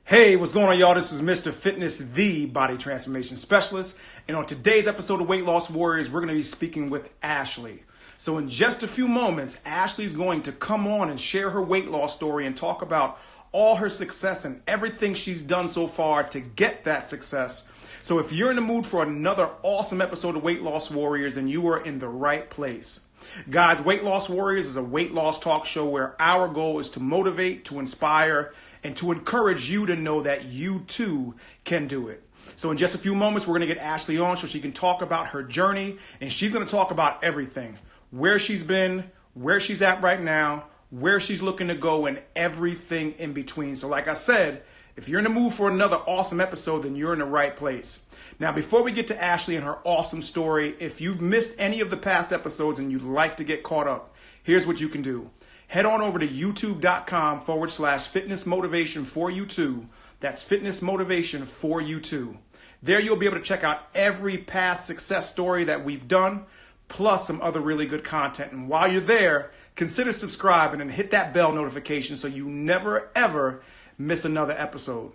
Hey, what's going on, y'all? This is Mr. Fitness, the body transformation specialist. And on today's episode of Weight Loss Warriors, we're going to be speaking with Ashli. So in just a few moments, Ashli's going to come on and share her weight loss story and talk about all her success and everything she's done so far to get that success. So if you're in the mood for another awesome episode of Weight Loss Warriors, then you are in the right place. Guys, Weight Loss Warriors is a weight loss talk show where our goal is to motivate, to inspire, and to encourage you to know that you too can do it. So in just a few moments, we're going to get Ashli on so she can talk about her journey, and she's going to talk about everything. Where she's been, where she's at right now, where she's looking to go, and everything in between. So like I said, if you're in the mood for another awesome episode, then you're in the right place. Now, before we get to Ashli and her awesome story, if you've missed any of the past episodes and you'd like to get caught up, here's what you can do. Head on over to youtube.com/fitnessmotivation4u2. That's fitnessmotivation4u2. There you'll be able to check out every past success story that we've done, plus some other really good content. And while you're there, consider subscribing and hit that bell notification so you never, ever miss another episode.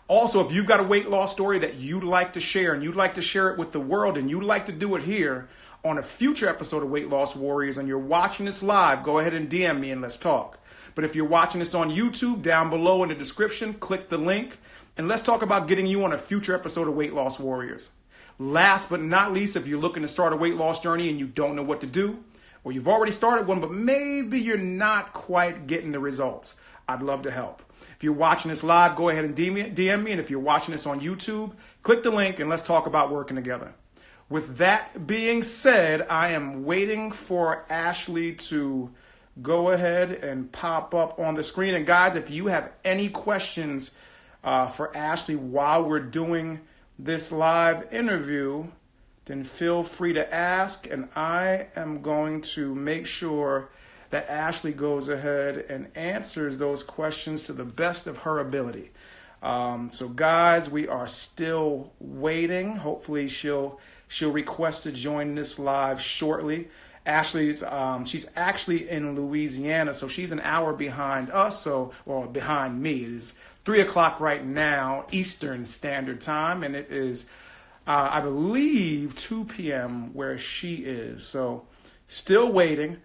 Also, if you've got a weight loss story that you'd like to share and you'd like to share it with the world and you'd like to do it here on a future episode of Weight Loss Warriors and you're watching this live, go ahead and DM me and let's talk. But if you're watching this on YouTube, down below in the description, click the link and let's talk about getting you on a future episode of Weight Loss Warriors. Last but not least, if you're looking to start a weight loss journey and you don't know what to do, or you've already started one, but maybe you're not quite getting the results, I'd love to help. If you're watching this live, go ahead and DM me. And if you're watching this on YouTube, click the link and let's talk about working together. With that being said, I am waiting for Ashli to go ahead and pop up on the screen. And guys, if you have any questions for Ashli while we're doing this live interview, then feel free to ask. And I am going to make sure that Ashli goes ahead and answers those questions to the best of her ability. So guys, we are still waiting. Hopefully she'll request to join this live shortly. Ashli's she's actually in Louisiana, so she's an hour behind us, or behind me. It is 3 o'clock right now, Eastern Standard Time, and it is, I believe, 2 p.m. where she is. So still waiting.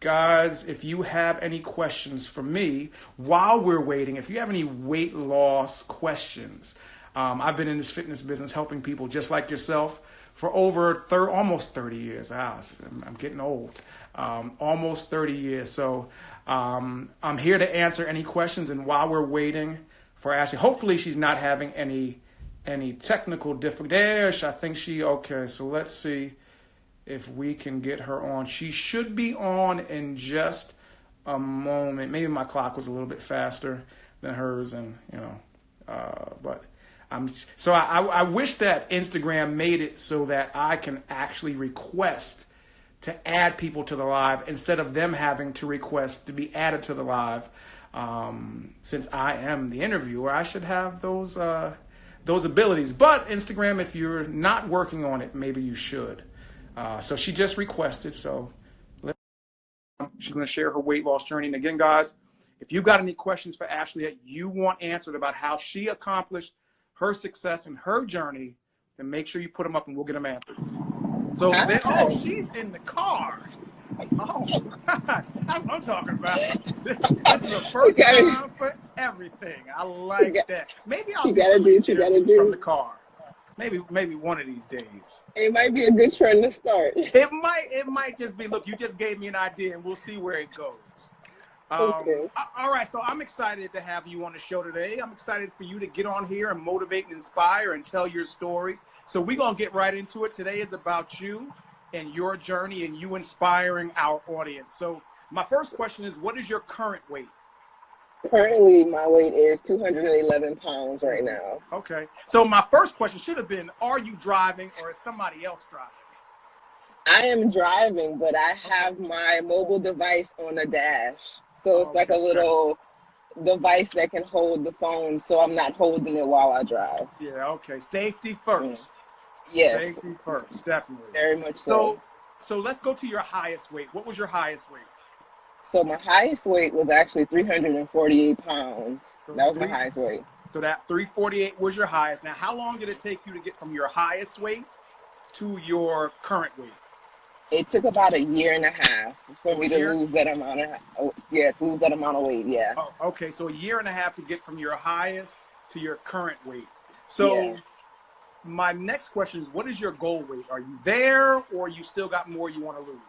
Guys, if you have any questions for me while we're waiting, if you have any weight loss questions, I've been in this fitness business helping people just like yourself for over almost 30 years. I'm getting old. Almost 30 years. So I'm here to answer any questions. And while we're waiting for Ashli, hopefully she's not having any technical difficulties. I think okay. So let's see if we can get her on. She should be on in just a moment. Maybe my clock was a little bit faster than hers, and but I wish that Instagram made it so that I can actually request to add people to the live instead of them having to request to be added to the live. Since I am the interviewer, I should have those abilities. But Instagram, if you're not working on it, maybe you should. So she just requested, so she's going to share her weight loss journey. And again, guys, if you've got any questions for Ashli that you want answered about how she accomplished her success and her journey, then make sure you put them up and we'll get them answered. So then, she's in the car. Oh, that's what I'm talking about. This is the first time for everything. I like that. Maybe I'll do from the car. Maybe one of these days. It might be a good trend to start. It might just be, look, you just gave me an idea and we'll see where it goes. Okay. All right, so I'm excited to have you on the show today. I'm excited for you to get on here and motivate and inspire and tell your story. So we're going to get right into it. Today is about you and your journey and you inspiring our audience. So my first question is, what is your current weight? Currently, my weight is 211 pounds right now. Okay. So my first question should have been, are you driving or is somebody else driving? I am driving, but I have my mobile device on the dash. So it's like a little device that can hold the phone, so I'm not holding it while I drive. Yeah, okay. Safety first. Yes. Safety first, definitely. Very much so. So let's go to your highest weight. What was your highest weight? So my highest weight was actually 348 pounds. So That was my highest weight. So that 348 was your highest. Now, how long did it take you to get from your highest weight to your current weight? It took about a year and a half for me to lose that amount of weight. Yeah. Oh, okay, so a year and a half to get from your highest to your current weight. So Yeah. my next question is, what is your goal weight? Are you there, or you still got more you want to lose?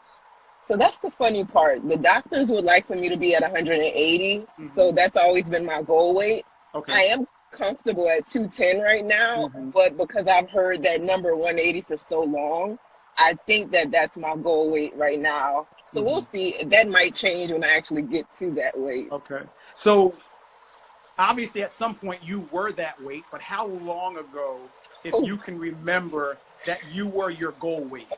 So that's the funny part. The doctors would like for me to be at 180. Mm-hmm. So that's always been my goal weight. Okay. I am comfortable at 210 right now, but because I've heard that number 180 for so long, I think that that's my goal weight right now. So we'll see. That might change when I actually get to that weight. Okay. So obviously at some point you were that weight, but how long ago, if you can remember, that you were your goal weight?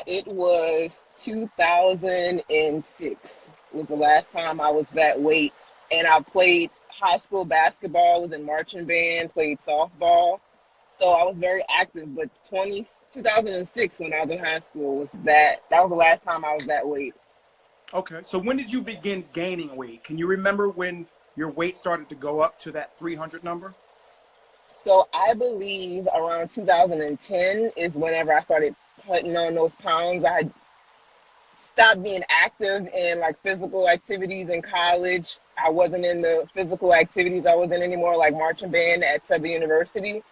It was 2006 was the last time I was that weight. And I played high school basketball, was in marching band, played softball. So I was very active, but 2006 when I was in high school that was the last time I was that weight. Okay. So when did you begin gaining weight? Can you remember when your weight started to go up to that 300 number? So I believe around 2010 is whenever I started putting on those pounds. I had stopped being active in like physical activities in college. I wasn't in the physical activities I was in anymore, like marching band at Southern University.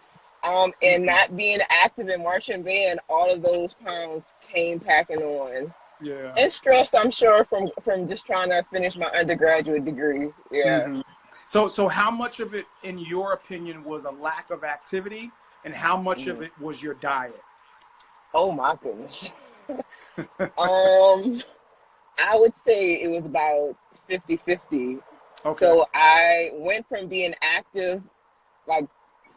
And not being active in marching band, all of those pounds came packing on. Yeah. And stress, I'm sure, from just trying to finish my undergraduate degree. Yeah. So how much of it, in your opinion, was a lack of activity, and how much of it was your diet? Oh my goodness. I would say it was about 50-50. Okay. So I went from being active like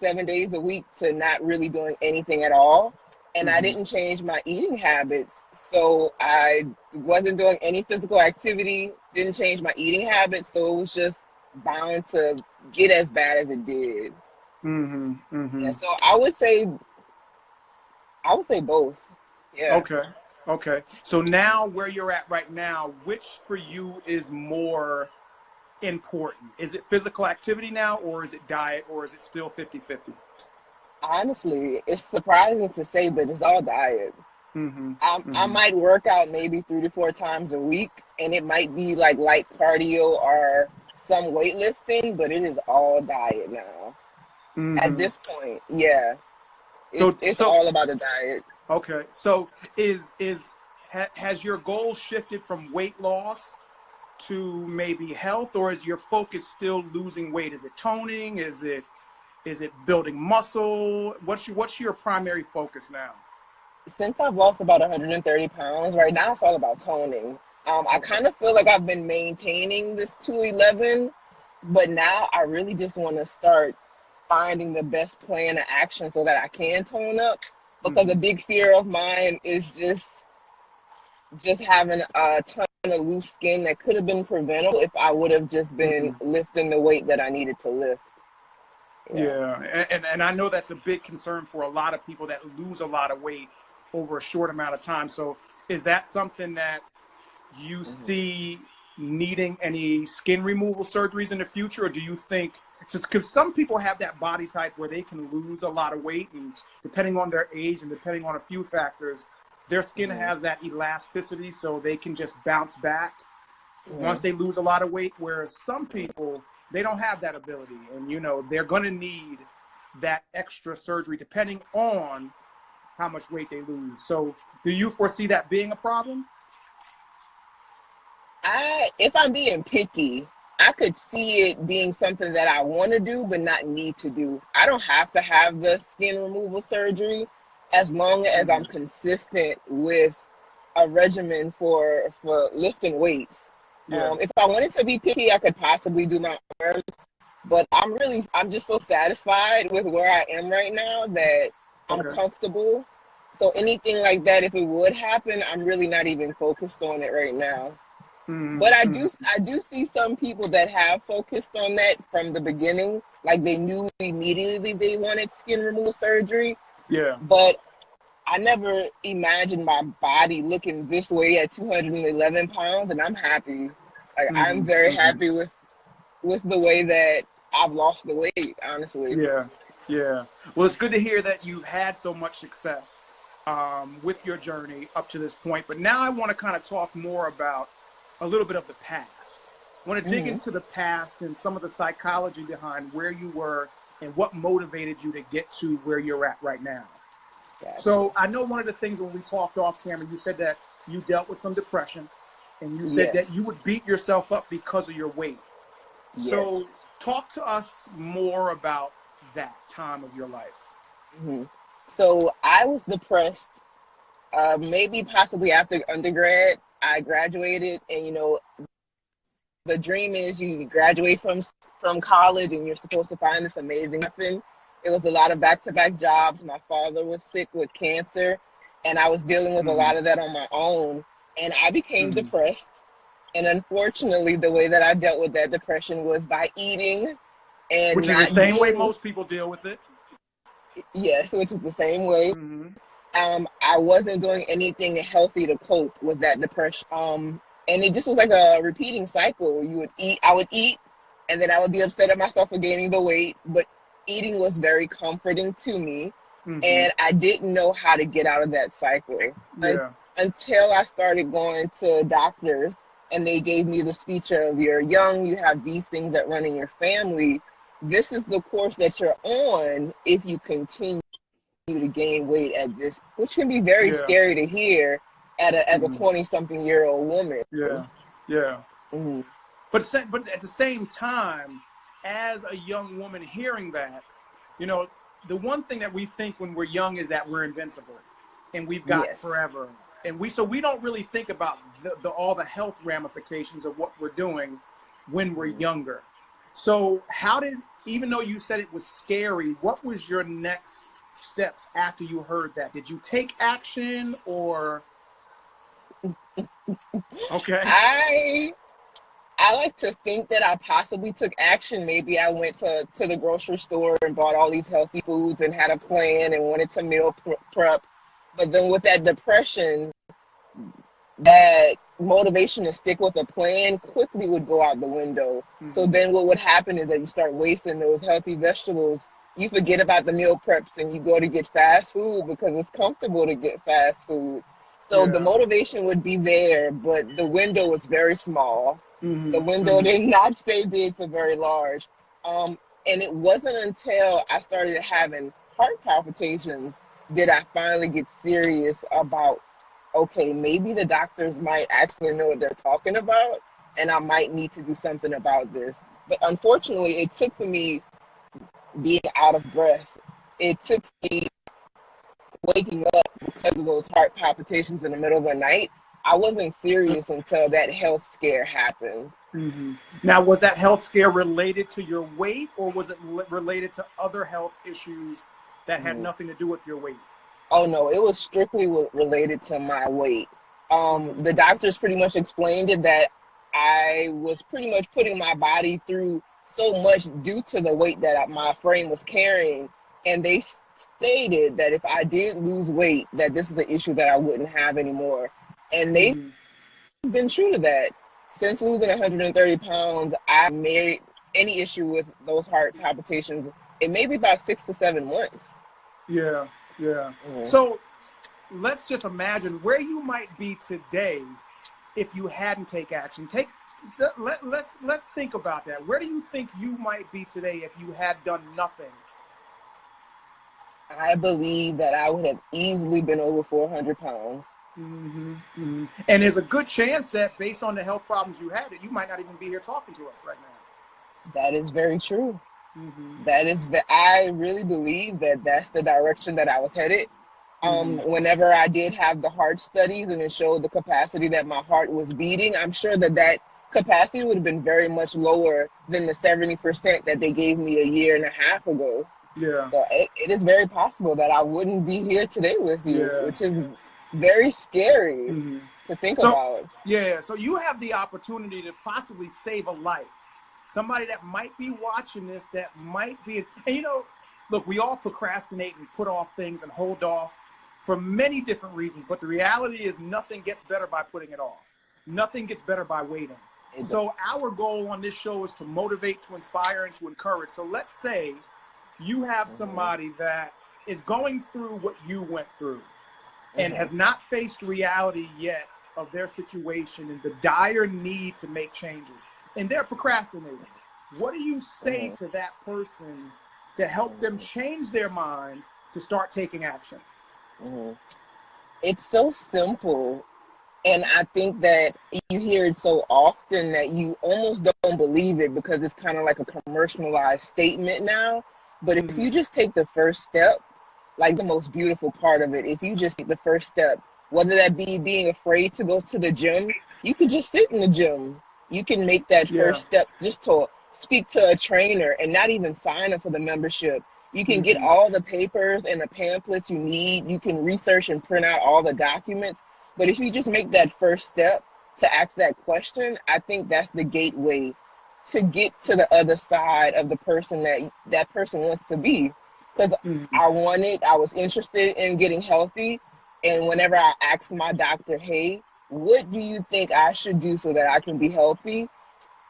7 days a week to not really doing anything at all. And I didn't change my eating habits. So I wasn't doing any physical activity, didn't change my eating habits. So it was just bound to get as bad as it did. Yeah, so I would say both. Yeah. Okay. So now where you're at right now, which for you is more important? Is it physical activity now, or is it diet, or is it still 50-50? Honestly, it's surprising to say, but it's all diet. I might work out maybe 3 to 4 times a week, and it might be like light cardio or some weightlifting, but it is all diet now. At this point, yeah. It's all about the diet. Okay. So has your goal shifted from weight loss to maybe health, or is your focus still losing weight? Is it toning? Is it building muscle? What's your primary focus now? Since I've lost about 130 pounds, right now it's all about toning. I kind of feel like I've been maintaining this 211, but now I really just want to start finding the best plan of action so that I can tone up. Because a big fear of mine is just having a ton of loose skin that could have been preventable if I would have just been lifting the weight that I needed to lift. Yeah. And I know that's a big concern for a lot of people that lose a lot of weight over a short amount of time. So is that something that you see needing any skin removal surgeries in the future, or do you think, because some people have that body type where they can lose a lot of weight, and depending on their age and depending on a few factors, their skin has that elasticity, so they can just bounce back once they lose a lot of weight, whereas some people, they don't have that ability, and they're going to need that extra surgery depending on how much weight they lose. So do you foresee that being a problem? If I'm being picky, I could see it being something that I want to do but not need to do. I don't have to have the skin removal surgery as long as I'm consistent with a regimen for lifting weights. If I wanted to be picky, I could possibly do my arms, but I'm just so satisfied with where I am right now that I'm comfortable. So anything like that, if it would happen, I'm really not even focused on it right now. But I do see some people that have focused on that from the beginning, like they knew immediately they wanted skin removal surgery. Yeah. But I never imagined my body looking this way at 211 pounds, and I'm happy. Like, I'm very happy with the way that I've lost the weight, honestly. Yeah, yeah. Well, it's good to hear that you've had so much success with your journey up to this point. But now I want to kind of talk more about a little bit of the past. I want to dig into the past and some of the psychology behind where you were and what motivated you to get to where you're at right now. Gotcha. So I know one of the things when we talked off camera, you said that you dealt with some depression, and you said that you would beat yourself up because of your weight. Yes. So talk to us more about that time of your life. So I was depressed, maybe possibly after undergrad. I graduated, and the dream is you graduate from college and you're supposed to find this amazing weapon. It was a lot of back-to-back jobs. My father was sick with cancer, and I was dealing with a lot of that on my own, and I became depressed. And unfortunately, the way that I dealt with that depression was by eating, and which is the same way most people deal with it. Yes, which is the same way. I wasn't doing anything healthy to cope with that depression. And it just was like a repeating cycle. I would eat, and then I would be upset at myself for gaining the weight, but eating was very comforting to me. And I didn't know how to get out of that cycle until I started going to doctors, and they gave me the speech of, you're young, you have these things that run in your family. This is the course that you're on if you continue to gain weight at this, which can be very scary to hear as a 20-something-year-old woman. But at the same time, as a young woman hearing that, the one thing that we think when we're young is that we're invincible and we've got forever. And we don't really think about all the health ramifications of what we're doing when we're younger. So even though you said it was scary, what was your next steps after you heard that? Did you take action or? Okay. I like to think that I possibly took action. Maybe I went to the grocery store and bought all these healthy foods and had a plan and wanted to meal prep. But then with that depression, that motivation to stick with a plan quickly would go out the window. So then what would happen is that you start wasting those healthy vegetables. You forget about the meal preps and you go to get fast food because it's comfortable to get fast food. So the motivation would be there, but the window was very small. The window did not stay big for very large. And it wasn't until I started having heart palpitations did I finally get serious about, okay, maybe the doctors might actually know what they're talking about, and I might need to do something about this. But unfortunately, it took for me being out of breath. It took me waking up because of those heart palpitations in the middle of the night. I wasn't serious until that health scare happened. Now, was that health scare related to your weight, or was it related to other health issues that had nothing to do with your weight? Oh, no, it was strictly related to my weight. The doctors pretty much explained it that I was pretty much putting my body through so much due to the weight that my frame was carrying. And they stated that if I did lose weight, that this is the issue that I wouldn't have anymore. And they've been true to that. Since losing 130 pounds, I made any issue with those heart palpitations. It may be about 6 to 7 months. Yeah. So let's just imagine where you might be today if you hadn't taken action. Let's think about that. Where do you think you might be today if you had done nothing? I believe that I would have easily been over 400 pounds. And there's a good chance that based on the health problems you had, that you might not even be here talking to us right now. That is very true. I really believe that that's the direction that I was headed. Whenever I did have the heart studies and it showed the capacity that my heart was beating, I'm sure that capacity would have been very much lower than the 70% that they gave me a year and a half ago. So it is very possible that I wouldn't be here today with you, which is very scary to think about. So you have the opportunity to possibly save a life. Somebody that might be watching this, that might be, and look, we all procrastinate and put off things and hold off. for many different reasons, but the reality is nothing gets better by putting it off. Nothing gets better by waiting. So our goal on this show is to motivate, to inspire, and to encourage. So let's say you have somebody that is going through what you went through and has not faced reality yet of their situation and the dire need to make changes, and they're procrastinating. What do you say to that person to help them change their mind to start taking action? It's so simple. And I think that you hear it so often that you almost don't believe it because it's kind of like a commercialized statement now. But if you just take the first step, like the most beautiful part of it, if you just take the first step, whether that be being afraid to go to the gym, you could just sit in the gym. You can make that first step just to speak to a trainer and not even sign up for the membership. You can get all the papers and the pamphlets you need. You can research and print out all the documents. But if you just make that first step to ask that question, I think that's the gateway to get to the other side of the person that person wants to be. Because I was interested in getting healthy. And whenever I asked my doctor, hey, what do you think I should do so that I can be healthy?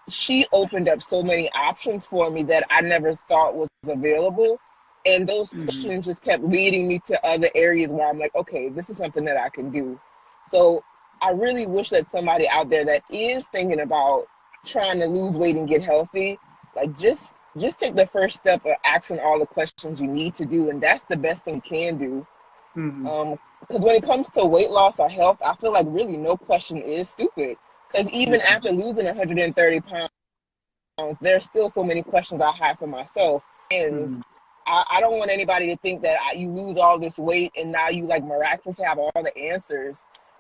She opened up so many options for me that I never thought was available. And those questions just kept leading me to other areas where I'm like, okay, this is something that I can do. So I really wish that somebody out there that is thinking about trying to lose weight and get healthy, like just take the first step of asking all the questions you need to do. And that's the best thing you can do. Because when it comes to weight loss or health, I feel like really no question is stupid. Because even after losing 130 pounds, there's still so many questions I have for myself. And I don't want anybody to think that you lose all this weight and now you like miraculously have all the answers.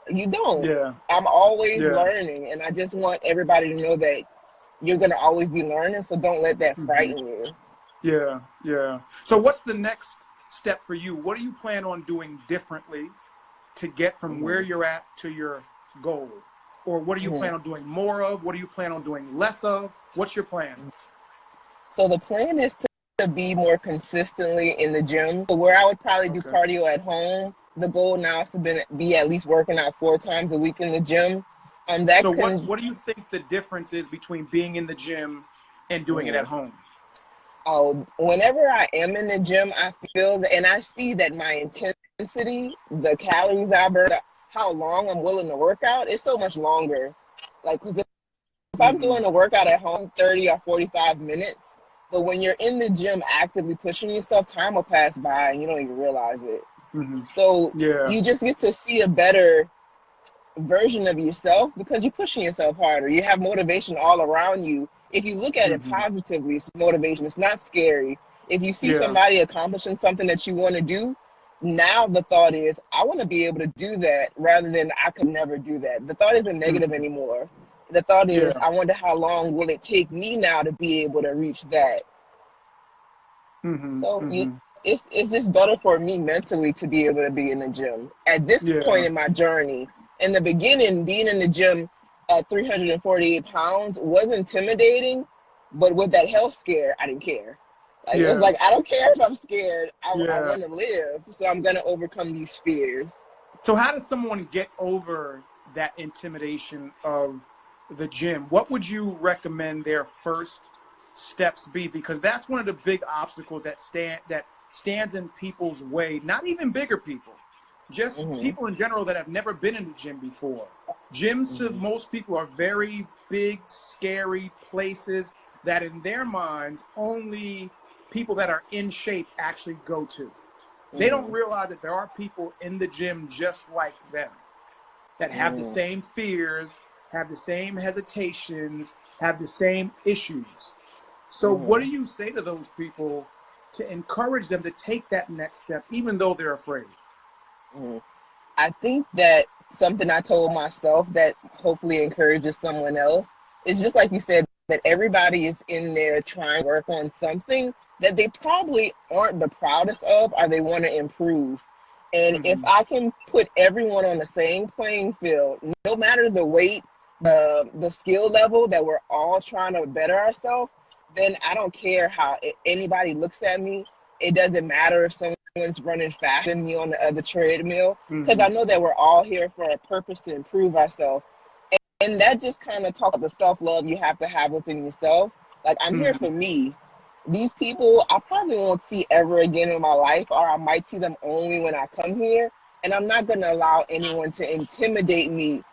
You don't. I'm always learning, and I just want everybody to know that you're going to always be learning, so don't let that frighten you. So what's the next step for you? What do you plan on doing differently to get from where you're at to your goal? Or what do you plan on doing more of? What do you plan on doing less of? What's your plan? So the plan is to be more consistently in the gym. So where I would probably do cardio at home, the goal now is to be at least working out 4 times a week in the gym. What do you think the difference is between being in the gym and doing it at home? Oh, whenever I am in the gym, I feel and I see that my intensity, the calories I burn, how long I'm willing to work out is so much longer. Like, because if I'm doing a workout at home, 30 or 45 minutes, but when you're in the gym actively pushing yourself, time will pass by and you don't even realize it. So you just get to see a better version of yourself because you're pushing yourself harder. You have motivation all around you. If you look at it positively, it's motivation. It's not scary. If you see somebody accomplishing something that you want to do, now the thought is, I want to be able to do that rather than I could never do that. The thought isn't negative anymore. The thought is, I wonder how long will it take me now to be able to reach that. It's just better for me mentally to be able to be in the gym. At this point in my journey, in the beginning, being in the gym at 348 pounds was intimidating, but with that health scare, I didn't care. Like, it was like, I don't care if I'm scared. I want to live, so I'm going to overcome these fears. So how does someone get over that intimidation of the gym? What would you recommend their first steps be? Because that's one of the big obstacles that stands in people's way. Not even bigger people, just people in general that have never been in the gym before. Gyms to most people are very big, scary places that in their minds only people that are in shape actually go to. They don't realize that there are people in the gym just like them that have the same fears, have the same hesitations, have the same issues. So what do you say to those people to encourage them to take that next step, even though they're afraid? I think that something I told myself that hopefully encourages someone else is just like you said, that everybody is in there trying to work on something that they probably aren't the proudest of or they want to improve. And if I can put everyone on the same playing field, no matter the weight, the skill level, that we're all trying to better ourselves, then I don't care how anybody looks at me. it doesn't matter if someone's running faster than me on the other treadmill, because Mm-hmm. I know that we're all here for a purpose to improve ourselves. And that just kind of talks about the self-love you have to have within yourself. Like, I'm here Mm-hmm. for me. These people I probably won't see ever again in my life, or I might see them only when I come here. And I'm not going to allow anyone to intimidate me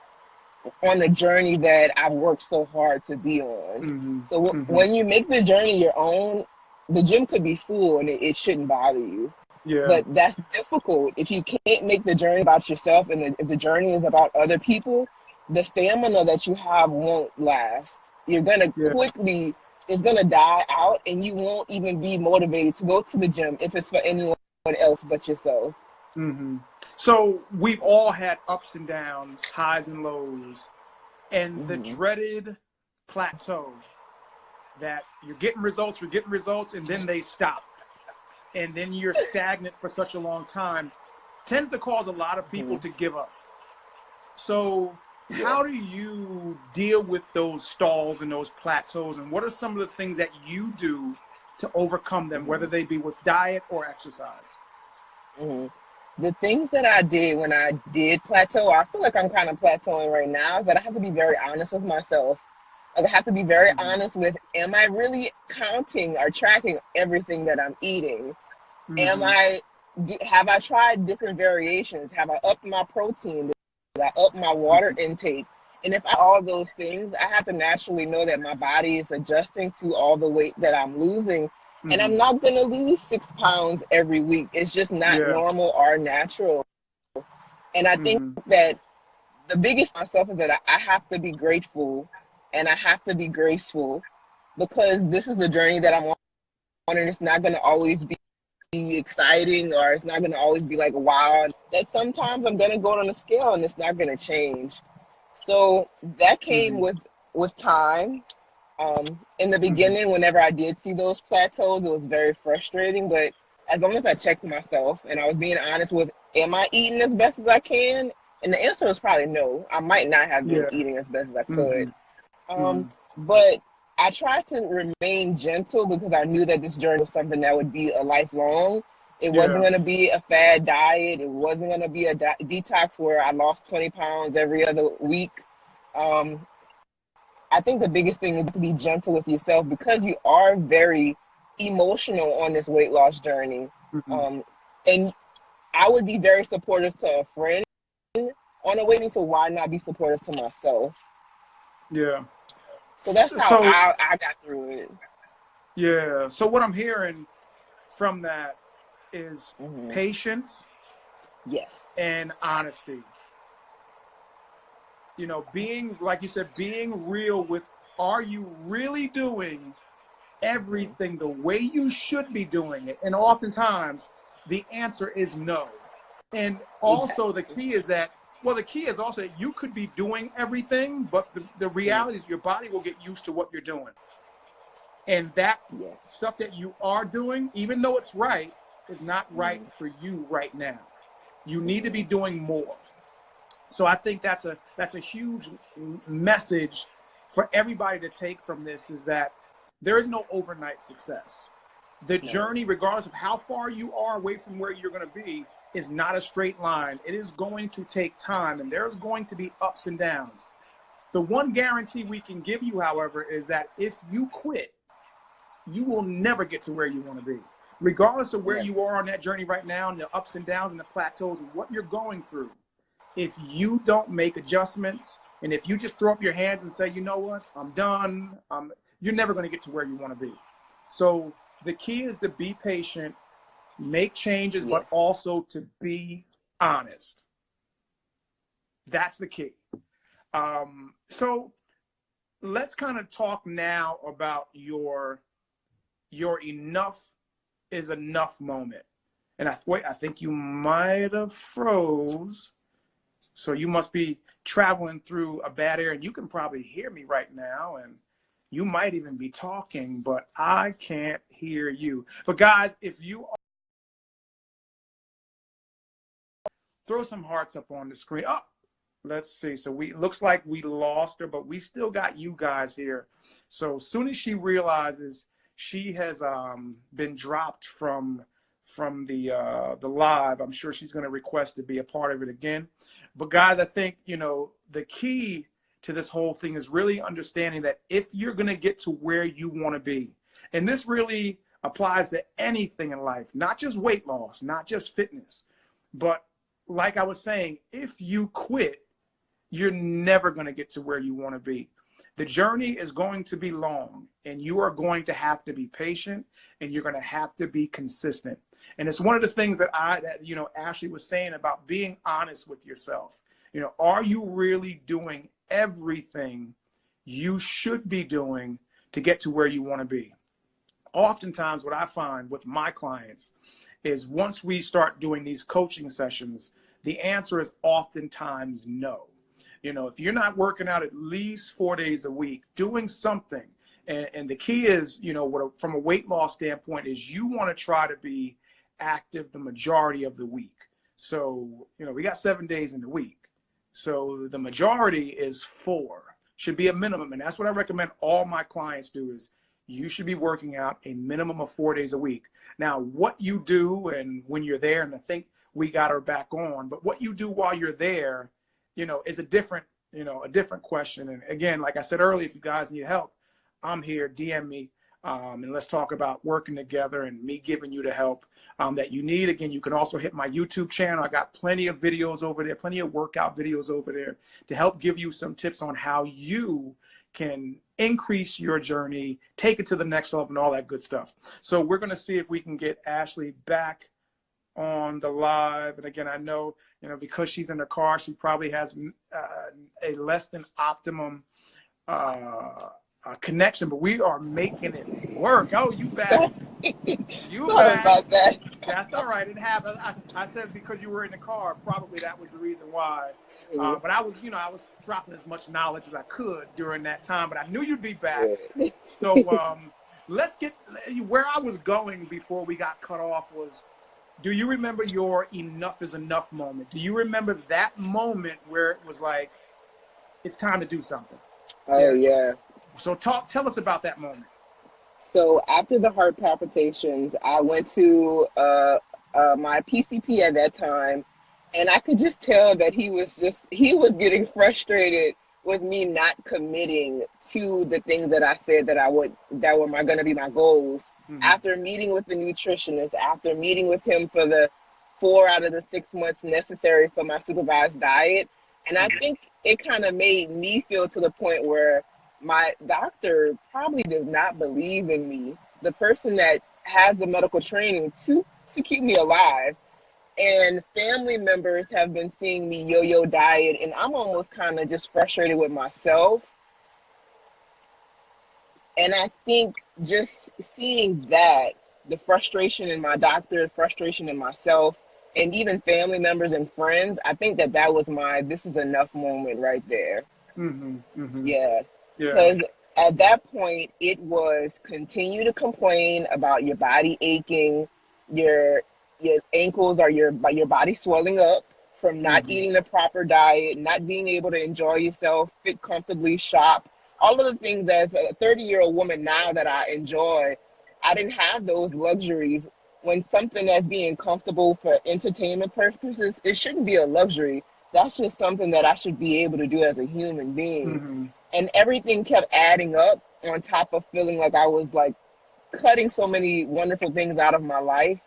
on the journey that I've worked so hard to be on. Mm-hmm. So Mm-hmm. when you make the journey your own, the gym could be full and it shouldn't bother you. Yeah. But that's difficult if you can't make the journey about yourself, and if the journey is about other people. The stamina that you have won't last. You're gonna Yeah. quickly, it's gonna die out, and you won't even be motivated to go to the gym if it's for anyone else but yourself. Mm-hmm. So we've all had ups and downs, highs and lows, and the Hmm. dreaded plateau that you're getting results, and then they stop. And then you're stagnant for such a long time tends to cause a lot of people Hmm. to give up. So Yes. how do you deal with those stalls and those plateaus, and what are some of the things that you do to overcome them, whether Hmm. they be with diet or exercise? Hmm. The things that I did when I did plateau, I feel like I'm kind of plateauing right now, is that I have to be very honest with myself. Like, I have to be very Mm-hmm. honest with, am I really counting or tracking everything that I'm eating? Am Mm-hmm. I, have I tried different variations? Have I upped my protein? Did I up my water intake? And if all those things, I have to naturally know that my body is adjusting to all the weight that I'm losing. And Mm-hmm. I'm not going to lose 6 pounds every week. It's just not Yeah. normal or natural. And I think Mm-hmm. that the biggest myself is that I have to be grateful and I have to be graceful, because this is a journey that I'm on, and it's not going to always be exciting, or it's not going to always be like wow. That sometimes I'm going to go on a scale and it's not going to change. So that came Mm-hmm. with time. In the Mm-hmm. beginning, whenever I did see those plateaus, it was very frustrating. But as long as I checked myself and I was being honest with, am I eating as best as I can? And the answer was probably no. I might not have been Yeah. eating as best as I Mm-hmm. could. Mm-hmm. But I tried to remain gentle, because I knew that this journey was something that would be a lifelong. It wasn't Yeah. going to be a fad diet. It wasn't going to be a detox where I lost 20 pounds every other week. Um, I think the biggest thing is to be gentle with yourself, because you are very emotional on this weight loss journey. Mm-hmm. Um, and I would be very supportive to a friend on a weight, so why not be supportive to myself? Yeah. So that's how So I got through it. yeah. So what I'm hearing from that is Hmm. patience Yes. and honesty. You know, being, like you said, being real with, are you really doing Hmm. everything the way you should be doing it? And oftentimes the answer is no. And also the Exactly. key is that, well, the key is also that you could be doing everything, but the Hmm. reality is your body will get used to what you're doing. And that Yes. stuff that you are doing, even though it's right, is not right Hmm. for you right now. You need to be Hmm. doing more. So I think that's a huge message for everybody to take from this, is that there is no overnight success. The No. journey, regardless of how far you are away from where you're going to be, is not a straight line. It is going to take time, and there's going to be ups and downs. The one guarantee we can give you, however, is that if you quit, you will never get to where you want to be. Regardless of where Never. you are on that journey right now, and the ups and downs and the plateaus and what you're going through, if you don't make adjustments, and if you just throw up your hands and say, you know what, I'm done, you're never going to get to where you want to be. So the key is to be patient, make changes, but Yes. also to be honest. That's the key. So let's kind of talk now about your enough is enough moment. And I think you might have froze. So you must be traveling through a bad area, and you can probably hear me right now, and you might even be talking, but I can't hear you. But guys, if you throw some hearts up on the screen. Oh, let's see. So we looks like we lost her, but we still got you guys here. So as soon as she realizes she has been dropped from the live. I'm sure she's going to request to be a part of it again. But guys, I think, you know, the key to this whole thing is really understanding that if you're going to get to where you want to be, and this really applies to anything in life, not just weight loss, not just fitness, but like I was saying, if you quit, you're never going to get to where you want to be. The journey is going to be long, and you are going to have to be patient, and you're going to have to be consistent. And it's one of the things that you know, Ashley was saying about being honest with yourself. You know, are you really doing everything you should be doing to get to where you want to be? Oftentimes, what I find with my clients is once we start doing these coaching sessions, the answer is oftentimes no. You know, if you're not working out at least 4 days a week, doing something, and the key is, you know, from a weight loss standpoint, is you want to try to be active the majority of the week. So, you know, we got 7 days in the week. So the majority is 4, should be a minimum. And that's what I recommend all my clients do is you should be working out a minimum of 4 days a week. Now, what you do and when you're there, and I think we got her back on, but what you do while you're there, you know, is a different question. And again, like I said earlier, if you guys need help, I'm here, DM me, and let's talk about working together and me giving you the help that you need. Again, you can also hit my YouTube channel. I got plenty of videos over there, plenty of workout videos over there to help give you some tips on how you can increase your journey, take it to the next level and all that good stuff. So we're going to see if we can get Ashley back on the live. And again, I know, you know, because she's in the car, she probably has a less than optimum connection, but we are making it work. Oh, you back. You Sorry back. about that. That's all right. It happened. I said because you were in the car, probably that was the reason why. But I was, you know, I was dropping as much knowledge as I could during that time, but I knew you'd be back. So let's get where I was going before we got cut off was, do you remember your enough is enough moment? Do you remember that moment where it was like, it's time to do something? Oh, yeah. So tell us about that moment. So after the heart palpitations, I went to my PCP at that time, and I could just tell that he was getting frustrated with me not committing to the things that I said that were going to be my goals. Mm-hmm. After meeting with the nutritionist, after meeting with him for the 4 out of the 6 months necessary for my supervised diet, and I think it kind of made me feel to the point where my doctor probably does not believe in me, the person that has the medical training to keep me alive. And family members have been seeing me yo-yo diet, and I'm almost kind of just frustrated with myself. And I think just seeing that, the frustration in my doctor, frustration in myself, and even family members and friends, I think that was my this is enough moment right there. Mm-hmm, mm-hmm. Yeah. Because at that point, it was continue to complain about your body aching, your ankles or your body swelling up from not eating the proper diet, not being able to enjoy yourself, fit comfortably, shop, all of the things as a 30-year-old woman now that I enjoy. I didn't have those luxuries. When something that's being comfortable for entertainment purposes, it shouldn't be a luxury. That's just something that I should be able to do as a human being. Mm-hmm. And everything kept adding up on top of feeling like I was like cutting so many wonderful things out of my life.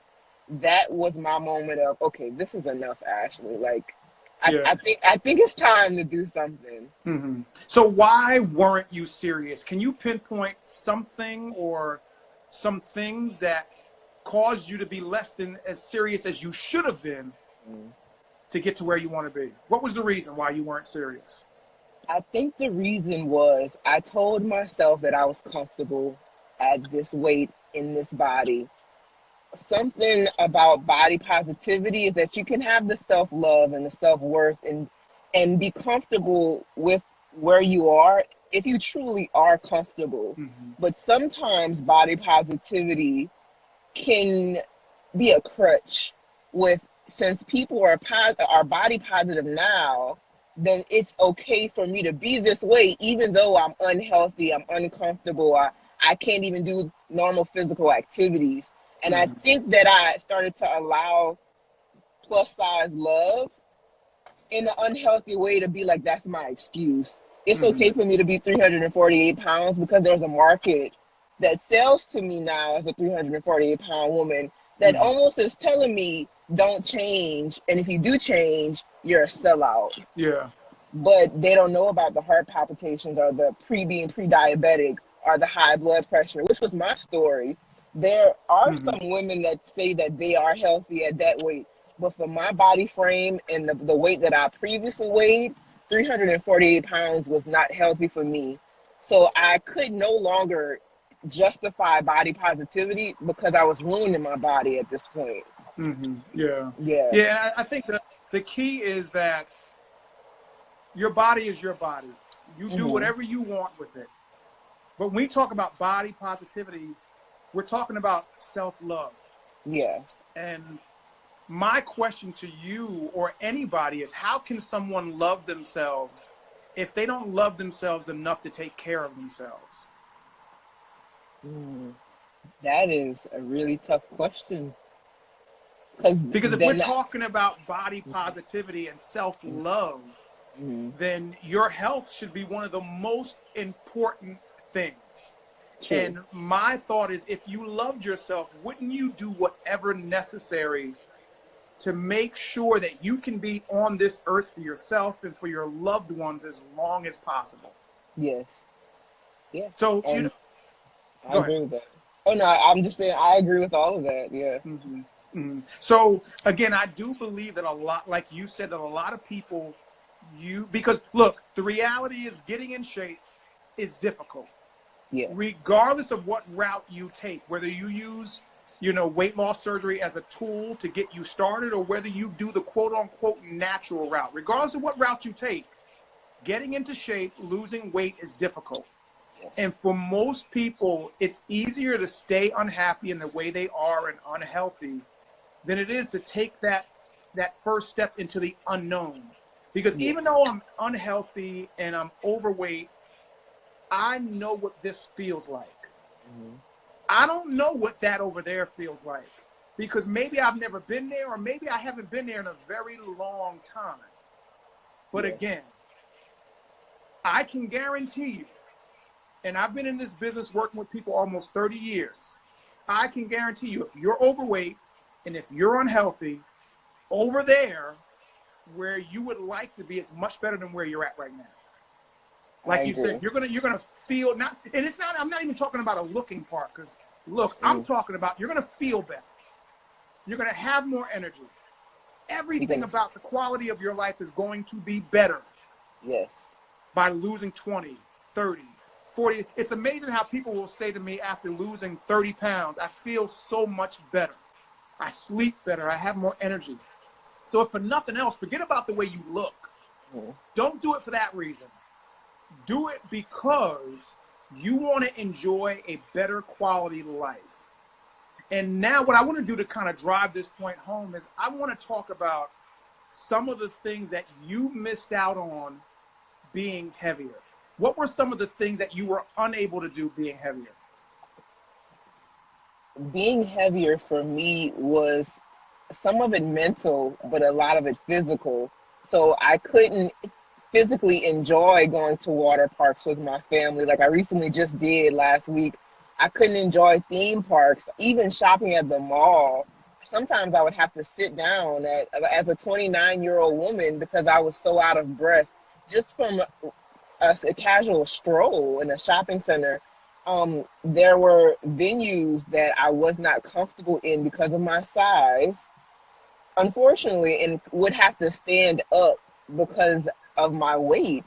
That was my moment of, okay, this is enough, Ashley. Like, I think it's time to do something. Mm-hmm. So why weren't you serious? Can you pinpoint something or some things that caused you to be less than as serious as you should have been to get to where you want to be? What was the reason why you weren't serious? I think the reason was I told myself that I was comfortable at this weight in this body. Something about body positivity is that you can have the self-love and the self-worth and be comfortable with where you are if you truly are comfortable. Mm-hmm. But sometimes body positivity can be a crutch since people are body positive now, then it's okay for me to be this way, even though I'm unhealthy, I'm uncomfortable, I can't even do normal physical activities. And I think that I started to allow plus size love in an unhealthy way to be like, that's my excuse. It's okay for me to be 348 pounds because there's a market that sells to me now as a 348-pound woman that almost is telling me don't change. And if you do change, you're a sellout. Yeah. But they don't know about the heart palpitations or the being pre-diabetic or the high blood pressure, which was my story. There are some women that say that they are healthy at that weight. But for my body frame and the weight that I previously weighed, 348 pounds was not healthy for me. So I could no longer justify body positivity because I was ruining my body at this point. Yeah. Yeah. Yeah. I think that the key is that your body is your body. You do whatever you want with it. But when we talk about body positivity, we're talking about self-love. Yeah. And my question to you or anybody is, how can someone love themselves if they don't love themselves enough to take care of themselves? That is a really tough question. Because if we're talking about body positivity and self-love, then your health should be one of the most important things. True. And my thought is, if you loved yourself, wouldn't you do whatever necessary to make sure that you can be on this earth for yourself and for your loved ones as long as possible? Yes. Yeah. So, and you know, I agree with that. Oh, no, I'm just saying I agree with all of that. Yeah. So, again, I do believe that a lot, like you said, that a lot of people, because look, the reality is getting in shape is difficult. Yeah. Regardless of what route you take, whether you use, weight loss surgery as a tool to get you started, or whether you do the quote unquote natural route, regardless of what route you take, getting into shape, losing weight is difficult. Yes. And for most people, it's easier to stay unhappy in the way they are and unhealthy than it is to take that first step into the unknown. Because even though I'm unhealthy and I'm overweight, I know what this feels like. I don't know what that over there feels like, because maybe I've never been there, or maybe I haven't been there in a very long time. But again, I can guarantee you, and I've been in this business working with people almost 30 years, I can guarantee you, if you're overweight and if you're unhealthy, over there where you would like to be is much better than where you're at right now. Like you said, you're gonna feel and it's not. I'm not even talking about a looking part, because look, I'm talking about you're gonna feel better. You're gonna have more energy. Everything about the quality of your life is going to be better. Yes. By losing 20, 30, 40. It's amazing how people will say to me after losing 30 pounds, I feel so much better. I sleep better. I have more energy. So if for nothing else, forget about the way you look. Don't do it for that reason. Do it because you want to enjoy a better quality life. And now what I want to do to kind of drive this point home is I want to talk about some of the things that you missed out on being heavier. What were some of the things that you were unable to do being heavier? Being heavier for me was some of it mental, but a lot of it physical. So I couldn't physically enjoy going to water parks with my family like I recently just did last week. I couldn't enjoy theme parks, even shopping at the mall. Sometimes I would have to sit down as a 29-year-old woman because I was so out of breath just from a casual stroll in a shopping center. There were venues that I was not comfortable in because of my size, unfortunately, and would have to stand up because of my weight.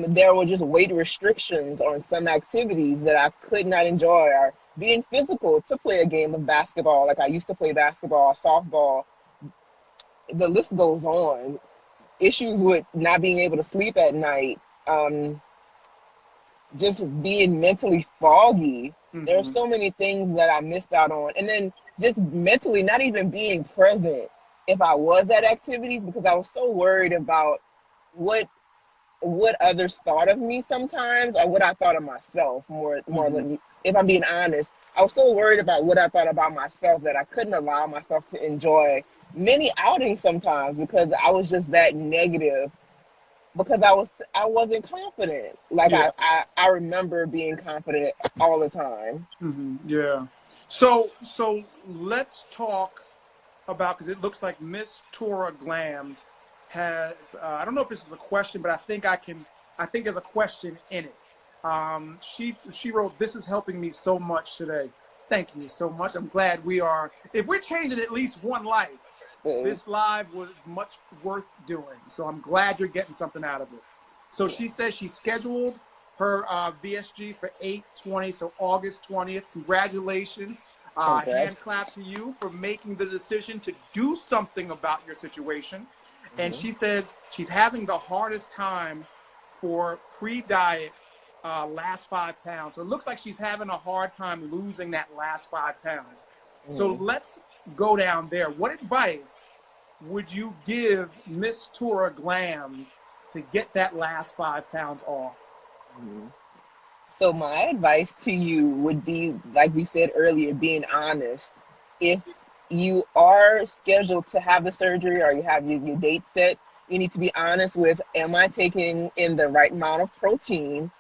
There were just weight restrictions on some activities that I could not enjoy, or being physical to play a game of basketball like I used to play basketball, softball. The list goes on. Issues with not being able to sleep at night, just being mentally foggy. There are so many things that I missed out on. And then just mentally not even being present if I was at activities, because I was so worried about what others thought of me sometimes, or what I thought of myself more than, if I'm being honest. I was so worried about what I thought about myself that I couldn't allow myself to enjoy many outings sometimes because I was just that negative because I wasn't confident. Like Yeah. I remember being confident all the time. Yeah. So let's talk about, because it looks like Miss Tora Glammed has, I don't know if this is a question, but I think there's a question in it. She wrote, "This is helping me so much today." Thank you so much. I'm glad if we're changing at least one life, Mm. this live was much worth doing. So I'm glad you're getting something out of it. So she says she scheduled her VSG for 8/20, so August 20th. Congratulations. Congrats. Hand clap to you for making the decision to do something about your situation. And Mhm. she says she's having the hardest time for pre-diet last 5 pounds. So it looks like she's having a hard time losing that last 5 pounds. So Mhm. let's go down there. What advice would you give Miss Tora Glam to get that last 5 pounds off? Mhm. So my advice to you would be, like we said earlier, being honest. If you are scheduled to have the surgery or you have your date set, you need to be honest with, am I taking in the right amount of protein?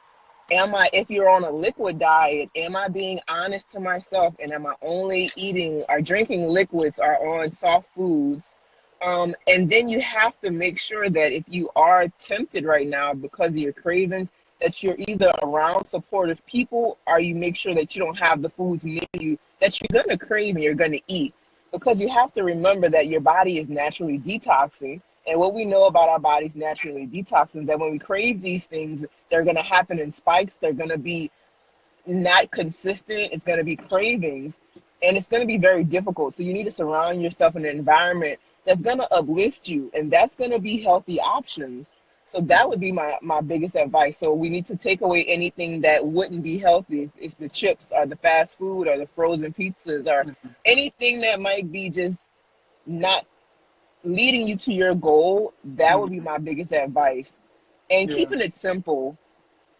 If you're on a liquid diet, am I being honest to myself and am I only eating or drinking liquids or on soft foods? And then you have to make sure that if you are tempted right now because of your cravings, that you're either around supportive people or you make sure that you don't have the foods near you that you're going to crave and you're going to eat. Because you have to remember that your body is naturally detoxing. And what we know about our bodies naturally detoxing is that when we crave these things, they're going to happen in spikes. They're going to be not consistent. It's going to be cravings, and it's going to be very difficult. So you need to surround yourself in an environment that's going to uplift you, and that's going to be healthy options. So that would be my biggest advice. So we need to take away anything that wouldn't be healthy. It's the chips or the fast food or the frozen pizzas or anything that might be just not leading you to your goal. That would be my biggest advice. And Yeah. keeping it simple.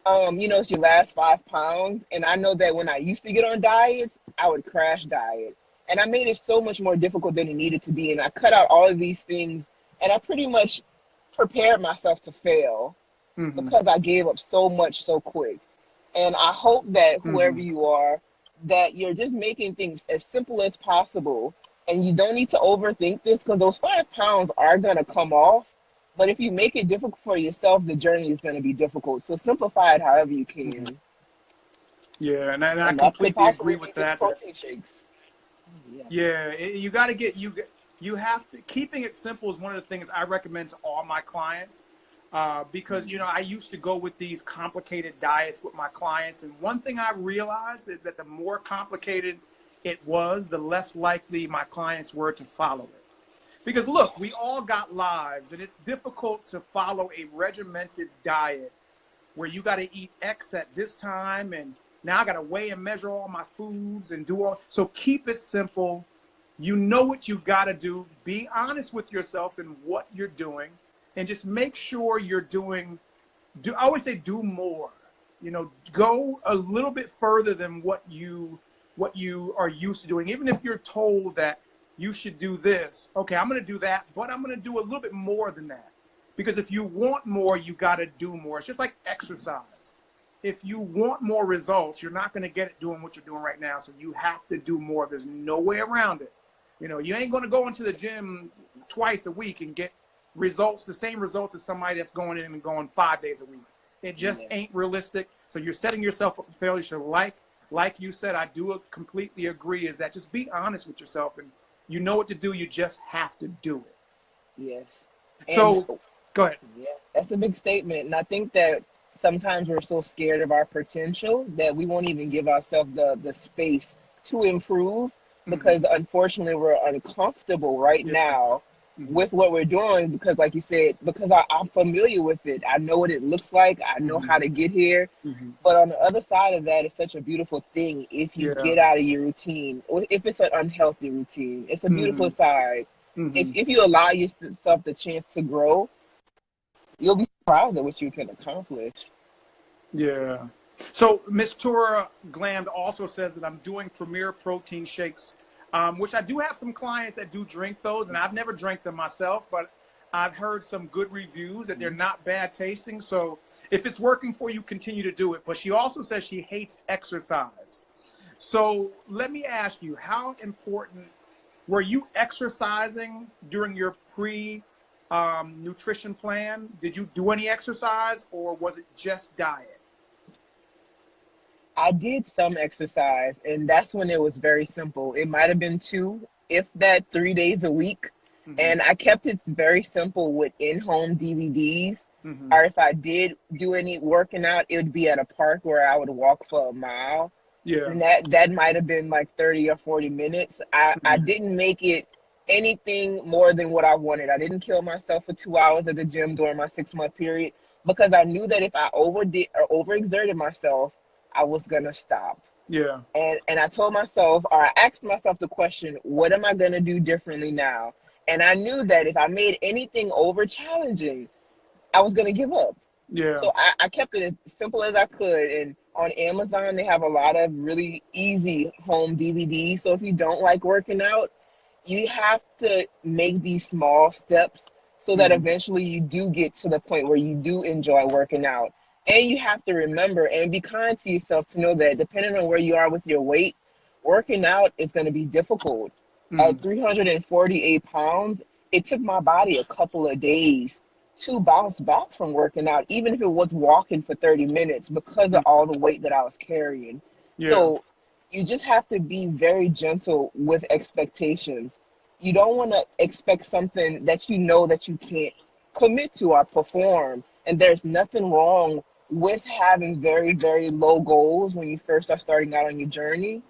It's your last 5 pounds. And I know that when I used to get on diets, I would crash diet. And I made it so much more difficult than it needed to be. And I cut out all of these things and I pretty much prepared myself to fail Mm-hmm. because I gave up so much so quick. And I hope that whoever Mm-hmm. you are, that you're just making things as simple as possible. And you don't need to overthink this because those 5 pounds are going to come off. But if you make it difficult for yourself, the journey is going to be difficult. So simplify it however you Mm-hmm. can. Yeah, and I And that could completely possibly agree be with just that. protein shakes. Yeah. Yeah, you got to you have to, keeping it simple is one of the things I recommend to all my clients, because I used to go with these complicated diets with my clients, and one thing I realized is that the more complicated it was, the less likely my clients were to follow it. Because look, we all got lives, and it's difficult to follow a regimented diet where you got to eat X at this time, and now I got to weigh and measure all my foods and do all. So keep it simple. You know what you got to do. Be honest with yourself and what you're doing, and just make sure you're doing. I always say do more. Go a little bit further than what you are used to doing. Even if you're told that you should do this, okay, I'm going to do that, but I'm going to do a little bit more than that. Because if you want more, you got to do more. It's just like exercise. If you want more results, you're not going to get it doing what you're doing right now. So you have to do more. There's no way around it. You ain't going to go into the gym twice a week and get results, the same results as somebody that's going in and going 5 days a week. It just Yeah. ain't realistic. So you're setting yourself up for failure. So like you said, I do completely agree, is that just be honest with yourself, and you know what to do. You just have to do it. Yes. And So go ahead. yeah, that's a big statement. And I think that sometimes we're so scared of our potential that we won't even give ourselves the space to improve Mm-hmm. because unfortunately we're uncomfortable right Yeah. now Mm-hmm. with what we're doing because like you said, because I'm familiar with it. I know what it looks like. I know Mm-hmm. how to get here. Mm-hmm. But on the other side of that, it's such a beautiful thing if you Yeah. get out of your routine or if it's an unhealthy routine. It's a Mm-hmm. beautiful side. If, Mm-hmm. if you allow yourself the chance to grow, you'll be surprised at what you can accomplish. Yeah. So Miss Tora Gland also says that I'm doing Premier protein shakes, which I do have some clients that do drink those, and I've never drank them myself, but I've heard some good reviews that they're not bad tasting. So if it's working for you, continue to do it. But she also says she hates exercise. So let me ask you, how important were you exercising during your nutrition plan? Did you do any exercise, or was it just diet? I did some exercise, and that's when it was very simple. It might have been 2, if that, 3 days a week. Mm-hmm. And I kept it very simple with in-home DVDs. Mm-hmm. Or if I did do any working out, it would be at a park where I would walk for a mile. Yeah. And that might have been like 30 or 40 minutes. I Mm-hmm. didn't make it anything more than what I wanted. I didn't kill myself for 2 hours at the gym during my 6-month period, because I knew that if I overdid or overexerted myself, I was gonna stop. Yeah. And I told myself, or I asked myself the question, what am I gonna do differently now? And I knew that if I made anything over challenging, I was gonna give up. Yeah. So I kept it as simple as I could. And on Amazon, they have a lot of really easy home DVDs. So if you don't like working out, you have to make these small steps so that Mm-hmm. eventually you do get to the point where you do enjoy working out. And you have to remember and be kind to yourself to know that depending on where you are with your weight, working out is going to be difficult. Mm-hmm. 348 pounds, it took my body a couple of days to bounce back from working out, even if it was walking for 30 minutes, because of all the weight that I was carrying. Yeah. So you just have to be very gentle with expectations. You don't want to expect something that you know that you can't commit to or perform. And there's nothing wrong with having very, very low goals when you first are starting out on your journey,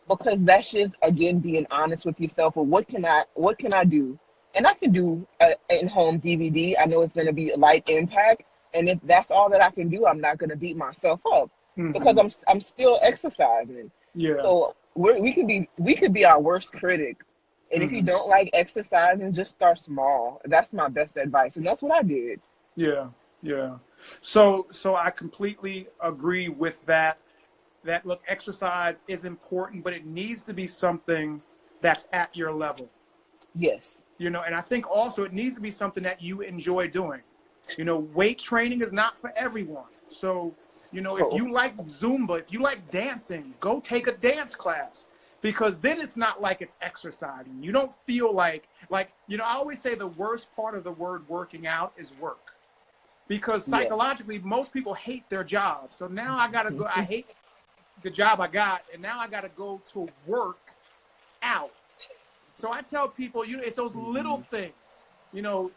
because that's just, again, being honest with yourself. Well, what can I do? And I can do an in-home DVD. I know it's going to be a light impact, and if that's all that I can do, I'm not going to beat myself up, because Mm-hmm. I'm still exercising. Yeah. So we could be our worst critic. And if you Mm-hmm. don't like exercising, just start small. That's my best advice, and that's what I did. Yeah. Yeah. So I completely agree with that. That look, exercise is important, but it needs to be something that's at your level. Yes. And I think also it needs to be something that you enjoy doing. Weight training is not for everyone. So, if Oh, you like Zumba, if you like dancing, go take a dance class, because then it's not like it's exercising. You don't feel I always say the worst part of the word working out is work, because yes. psychologically, most people hate their job. So now I got to go, I hate the job I got, and now I got to go to work out. So I tell people, it's those little things, you know,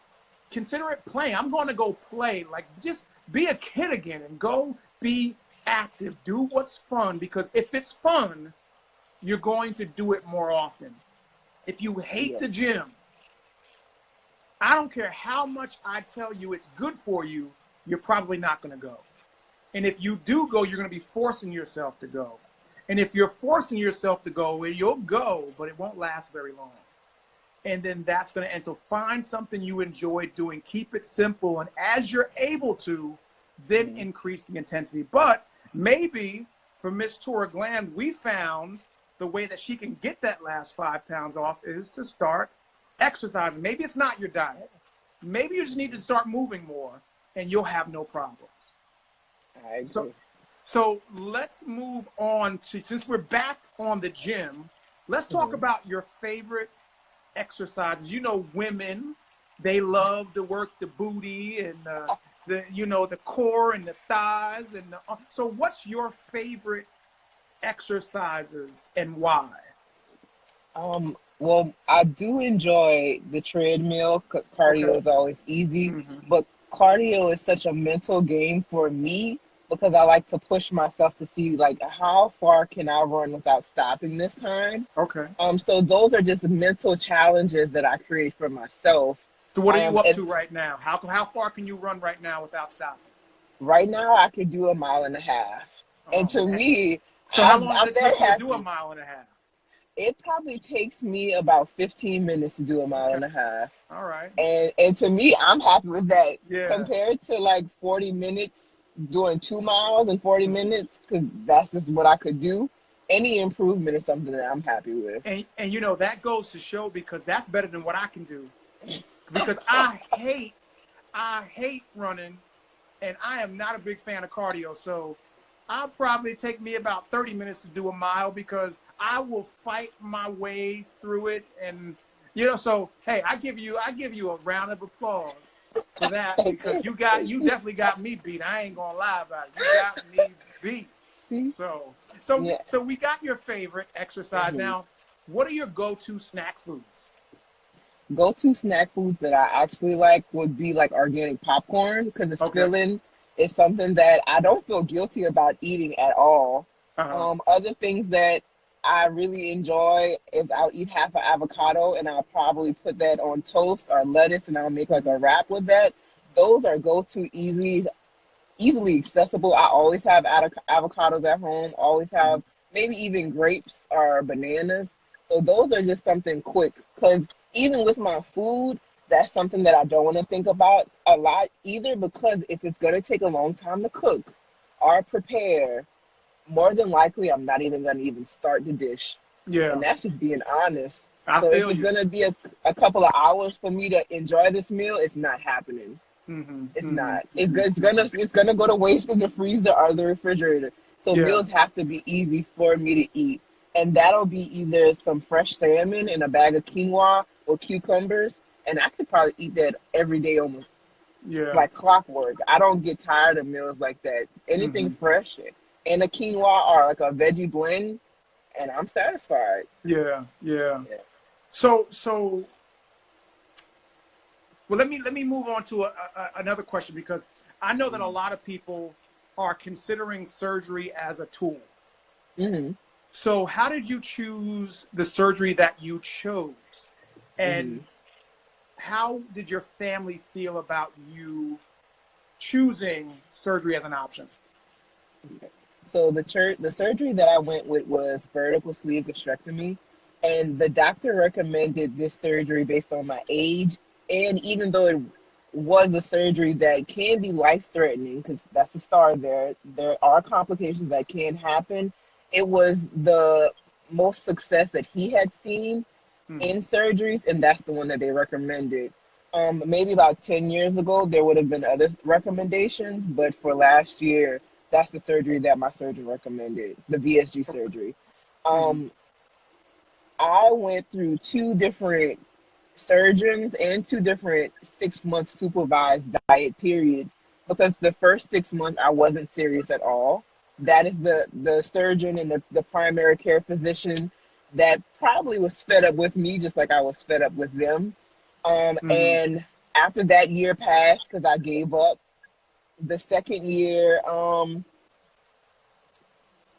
consider it playing. I'm going to go play, like just be a kid again and go be active. Do what's fun, because if it's fun, you're going to do it more often. If you hate Yes. the gym, I don't care how much I tell you it's good for you, you're probably not going to go. And if you do go, you're going to be forcing yourself to go. And if you're forcing yourself to go, you'll go, but it won't last very long. And then that's going to end. So find something you enjoy doing. Keep it simple. And as you're able to, then increase the intensity. But maybe for Miss Tora Gland, we found the way that she can get that last 5 pounds off is to start exercising. Maybe it's not your diet. Maybe you just need to start moving more, and you'll have no problems. I agree. So let's move on to, since we're back on the gym, let's talk about your favorite exercises. Women, they love to work the booty and the core and the thighs so what's your favorite exercises and why? Well, I do enjoy the treadmill because cardio Okay. is always easy, Mm-hmm. but cardio is such a mental game for me because I like to push myself to see like how far can I run without stopping this time. Okay. So those are just mental challenges that I create for myself. So what are you up And to right now? How far can you run right now without stopping? right now I could do a mile and a half, and Oh to man. me, So how long does I'm it very take you to do a happy. mile and a half? It probably takes me about 15 minutes to do a mile Okay. and a half. All right. And to me, I'm happy with that Yeah. compared to like 40 minutes doing 2 miles in 40 minutes because that's just what I could do. Any improvement is something that I'm happy with. And you know, that goes to show, because that's better than what I can do. Because I hate running, and I am not a big fan of cardio. So I'll probably take me about 30 minutes to do a mile, because I will fight my way through it. And you know, so hey, I give you a round of applause for that, because you definitely got me beat. I ain't gonna lie about it. You got me beat. So we got your favorite exercise. Now, what are your go-to snack foods? Go-to snack foods that I actually like would be like organic popcorn, because it's filling. It's something that I don't feel guilty about eating at all. Other things that I really enjoy is I'll eat half an avocado and I'll probably put that on toast or lettuce, and I'll make like a wrap with that. Those are go-to easily accessible. I always have avocados at home, always have maybe even grapes or bananas. So those are just something quick, because even with my food, that's something that I don't want to think about a lot either, because if it's going to take a long time to cook or prepare, more than likely I'm not even going to even start the dish. Yeah. And that's just being honest. I So feel if it's you. going to be a couple of hours for me to enjoy this meal, it's not happening. It's not. It's gonna go to waste in the freezer or the refrigerator. So meals have to be easy for me to eat, and that'll be either some fresh salmon and a bag of quinoa or cucumbers, and I could probably eat that every day almost like clockwork. I don't get tired of meals like that. Anything fresh and a quinoa or like a veggie blend, and I'm satisfied. Yeah. So well, let me move on to another question, because I know that a lot of people are considering surgery as a tool. So how did you choose the surgery that you chose? And how did your family feel about you choosing surgery as an option? So the surgery that I went with was vertical sleeve gastrectomy, and the doctor recommended this surgery based on my age. And even though it was a surgery that can be life-threatening, because that's the star there are complications that can happen. It was the most success that he had seen in surgeries, and that's the one that they recommended. Maybe about 10 years ago, there would have been other recommendations, but for last year, that's the surgery that my surgeon recommended, the VSG surgery. I went through 2 different surgeons and 2 different 6-month supervised diet periods, because the first 6 months I wasn't serious at all. That is the surgeon and the primary care physician that probably was fed up with me, just like I was fed up with them. And after that year passed, because I gave up, the second year,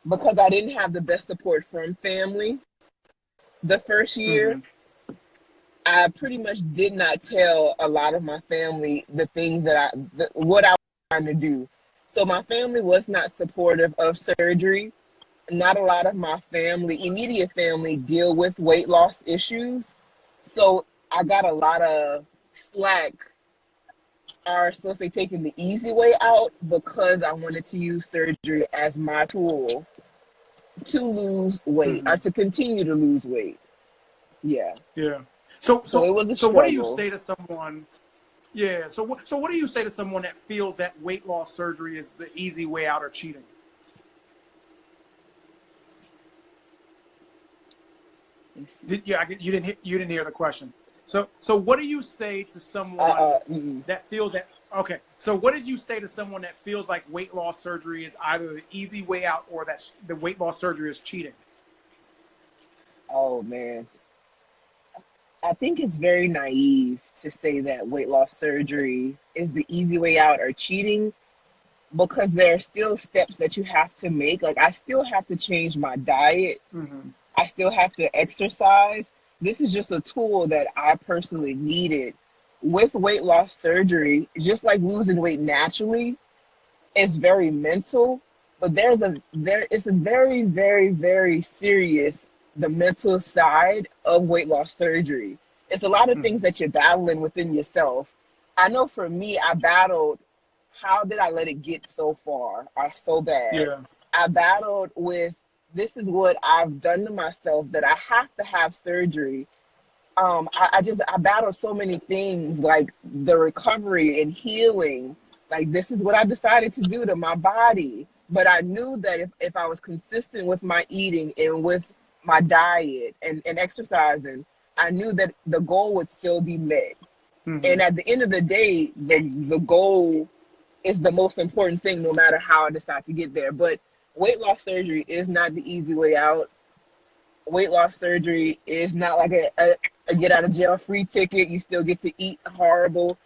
because I didn't have the best support from family, the first year, I pretty much did not tell a lot of my family the things that what I was trying to do. So my family was not supportive of surgery. Not a lot of my family, immediate family, deal with weight loss issues. So I got a lot of slack, or so say taking the easy way out, because I wanted to use surgery as my tool to lose weight or to continue to lose weight. Yeah. So it was a struggle. What do you say to someone? Yeah. So what do you say to someone that feels that weight loss surgery is the easy way out or cheating? You didn't hear the question. So what do you say to someone that feels that? Okay. So what did you say to someone that feels like weight loss surgery is either the easy way out or that the weight loss surgery is cheating? Oh man, I think it's very naive to say that weight loss surgery is the easy way out or cheating, because there are still steps that you have to make. Like, I still have to change my diet. I still have to exercise. This is just a tool that I personally needed. With weight loss surgery, just like losing weight naturally, it's very mental, but there is a very, very, very serious, the mental side of weight loss surgery. It's a lot of things that you're battling within yourself. I know for me, I battled how did I let it get so far or so bad? Yeah. I battled with, this is what I've done to myself, that I have to have surgery. I battled so many things, like the recovery and healing. Like, this is what I decided to do to my body. But I knew that if I was consistent with my eating and with my diet and exercising, I knew that the goal would still be met. Mm-hmm. And at the end of the day, the goal is the most important thing, no matter how I decide to get there. But weight loss surgery is not the easy way out. Weight loss surgery is not like a get out of jail free ticket. You still get to eat horrible.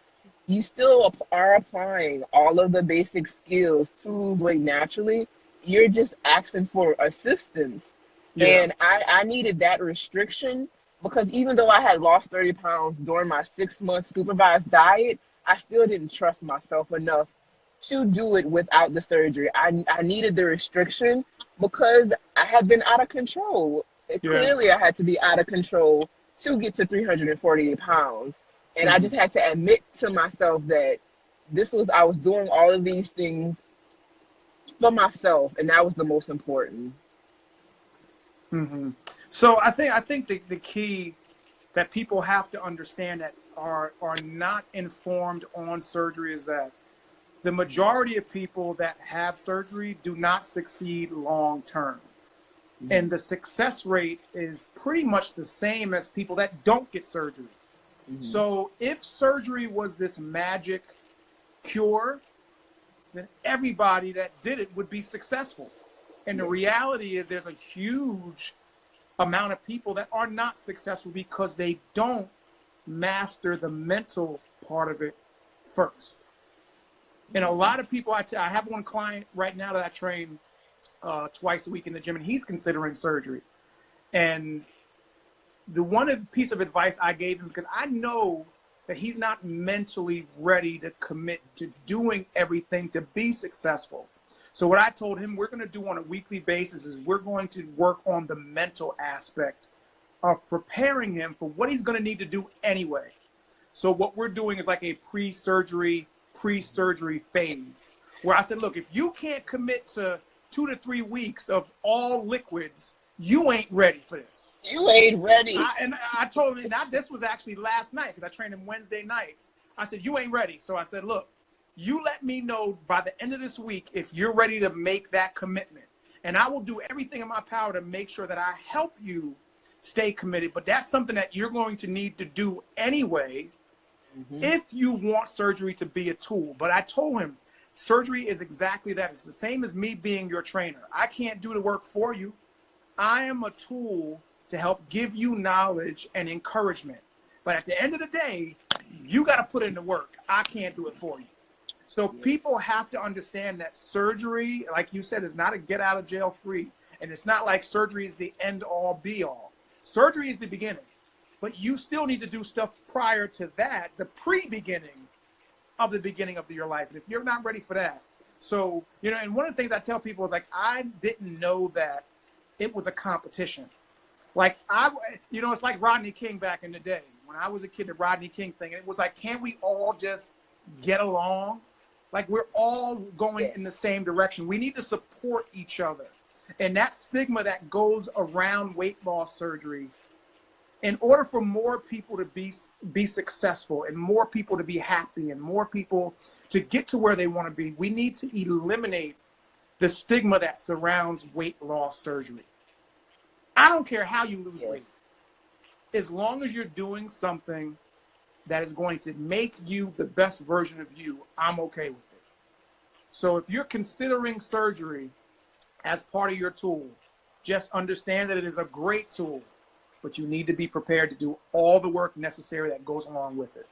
You still are applying all of the basic skills to lose weight naturally. You're just asking for assistance. Yeah. And I needed that restriction, because even though I had lost 30 pounds during my 6-month supervised diet, I still didn't trust myself enough to do it without the surgery. I needed the restriction because I had been out of control. Yeah. Clearly, I had to be out of control to get to 348 pounds. And I Mm-hmm. just had to admit to myself that I was doing all of these things for myself, and that was the most important. Mm-hmm. So I think the key that people have to understand that are not informed on surgery is that the majority of people that have surgery do not succeed long term. Mm-hmm. And the success rate is pretty much the same as people that don't get surgery. Mm-hmm. So if surgery was this magic cure, then everybody that did it would be successful. And the reality is there's a huge amount of people that are not successful because they don't master the mental part of it first. And a lot of people, I have one client right now that I train twice a week in the gym, and he's considering surgery. And the one piece of advice I gave him, because I know that he's not mentally ready to commit to doing everything to be successful. So what I told him we're going to do on a weekly basis is we're going to work on the mental aspect of preparing him for what he's going to need to do anyway. So what we're doing is like a pre-surgery phase, where I said, look, if you can't commit to 2 to 3 weeks of all liquids, you ain't ready for this. You ain't ready. I told him, this was actually last night because I trained him Wednesday nights. I said, you ain't ready. So I said, look, you let me know by the end of this week if you're ready to make that commitment. And I will do everything in my power to make sure that I help you stay committed. But that's something that you're going to need to do anyway, if you want surgery to be a tool. But I told him surgery is exactly that. It's the same as me being your trainer. I can't do the work for you. I am a tool to help give you knowledge and encouragement. But at the end of the day, you got to put in the work. I can't do it for you. So people have to understand that surgery, like you said, is not a get out of jail free. And it's not like surgery is the end all be all. Surgery is the beginning. But you still need to do stuff prior to that, the pre-beginning of the beginning of your life. And if you're not ready for that. So, and one of the things I tell people is like, I didn't know that it was a competition. Like it's like Rodney King back in the day. When I was a kid, the Rodney King thing, it was like, can't we all just get along? Like, we're all going in the same direction. We need to support each other. And that stigma that goes around weight loss surgery, in order for more people to be successful and more people to be happy and more people to get to where they want to be, we need to eliminate the stigma that surrounds weight loss surgery. I don't care how you lose weight. As long as you're doing something that is going to make you the best version of you, I'm okay with it. So if you're considering surgery as part of your tool, just understand that it is a great tool, but you need to be prepared to do all the work necessary that goes along with it.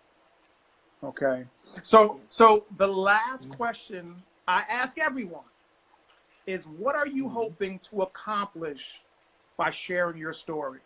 Okay. So the last question I ask everyone is, what are you hoping to accomplish by sharing your story?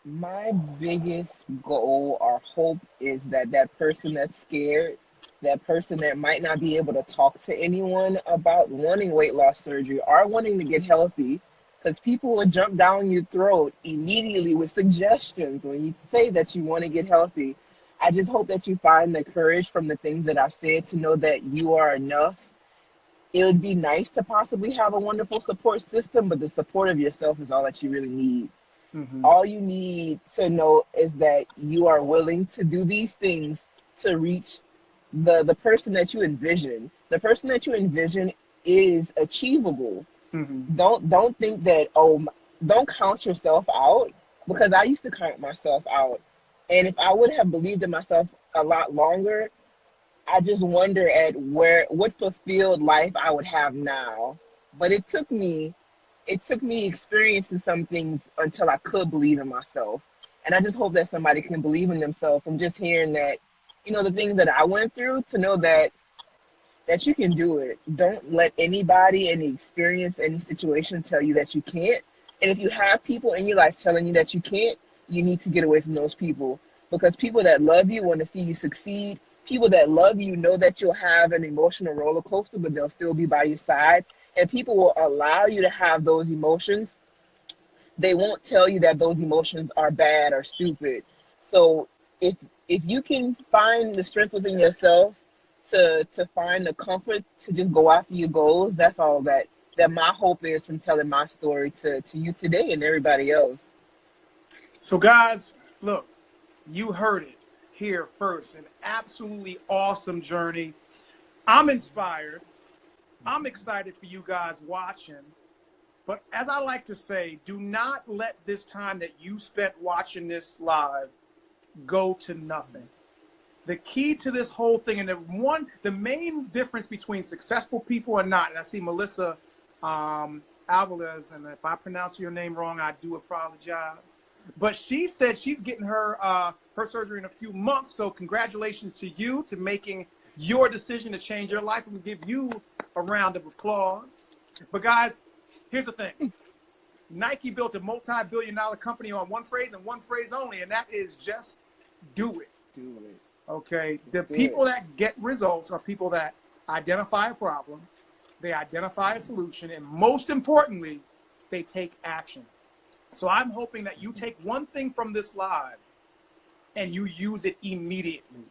My biggest goal or hope is that person that's scared, that person that might not be able to talk to anyone about wanting weight loss surgery or wanting to get healthy, because people will jump down your throat immediately with suggestions when you say that you want to get healthy. I just hope that you find the courage from the things that I've said to know that you are enough. It would be nice to possibly have a wonderful support system, but the support of yourself is all that you really need. Mm-hmm. All you need to know is that you are willing to do these things to reach the person that you envision. The person that you envision is achievable. Mm-hmm. Don't think that, don't count yourself out, because I used to count myself out. And if I would have believed in myself a lot longer, I just wonder at what fulfilled life I would have now. But it took me experiencing some things until I could believe in myself. And I just hope that somebody can believe in themselves from just hearing that, the things that I went through, to know that you can do it. Don't let anybody, any experience, any situation tell you that you can't. And if you have people in your life telling you that you can't, you need to get away from those people. Because people that love you want to see you succeed. People that love you know that you'll have an emotional roller coaster, but they'll still be by your side. And people will allow you to have those emotions. They won't tell you that those emotions are bad or stupid. So if if you can find the strength within yourself to find the comfort to just go after your goals, that's all that my hope is from telling my story to you today and everybody else. So guys, look, you heard it here first. An absolutely awesome journey. I'm inspired. I'm excited for you guys watching. But as I like to say, do not let this time that you spent watching this live go to nothing. The key to this whole thing, and the main difference between successful people and not, and I see Melissa Alvarez, and if I pronounce your name wrong, I do apologize. But she said she's getting her surgery in a few months. So congratulations to you to making your decision to change your life. And we give you a round of applause. But guys, here's the thing. Nike built a multi-billion-dollar company on one phrase and one phrase only, and that is just do it. Do it. Okay? The people that get results are people that identify a problem, they identify a solution, and most importantly, they take action. So I'm hoping that you take one thing from this live and you use it immediately.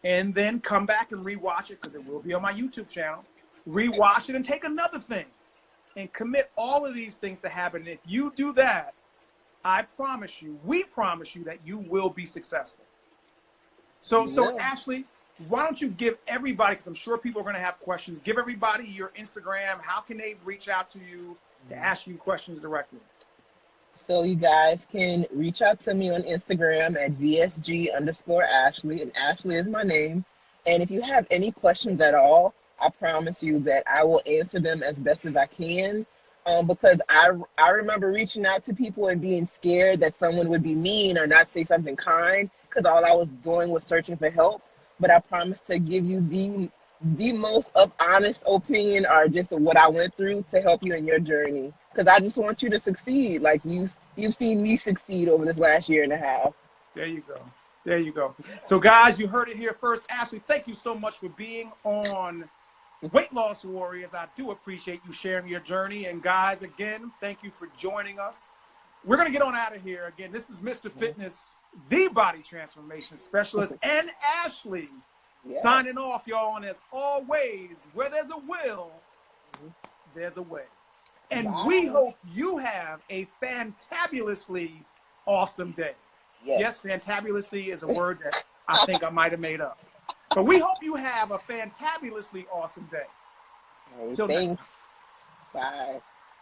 And then come back and rewatch it, because it will be on my YouTube channel. Rewatch it and take another thing. And commit all of these things to happen. And if you do that, I promise you, we promise you that you will be successful. So Ashli, why don't you give everybody, because I'm sure people are going to have questions, give everybody your Instagram. How can they reach out to you to ask you questions directly? So you guys can reach out to me on Instagram at VSG_Ashli, and Ashli is my name. And if you have any questions at all, I promise you that I will answer them as best as I can. Because I remember reaching out to people and being scared that someone would be mean or not say something kind, because all I was doing was searching for help. But I promise to give you the most honest opinion, or just what I went through, to help you in your journey. Because I just want you to succeed, like you've seen me succeed over this last year and a half. There you go. There you go. So guys, you heard it here first. Ashli, thank you so much for being on Weight Loss Warriors. I do appreciate you sharing your journey. And guys, again, thank you for joining us. We're going to get on out of here. Again, this is Mr. Fitness, the body transformation specialist, and Ashli signing off, y'all. And as always, where there's a will, there's a way. And we hope you have a fantabulously awesome day. Yes, fantabulously is a word that I think I might have made up. But we hope you have a fantabulously awesome day. Thanks. Bye.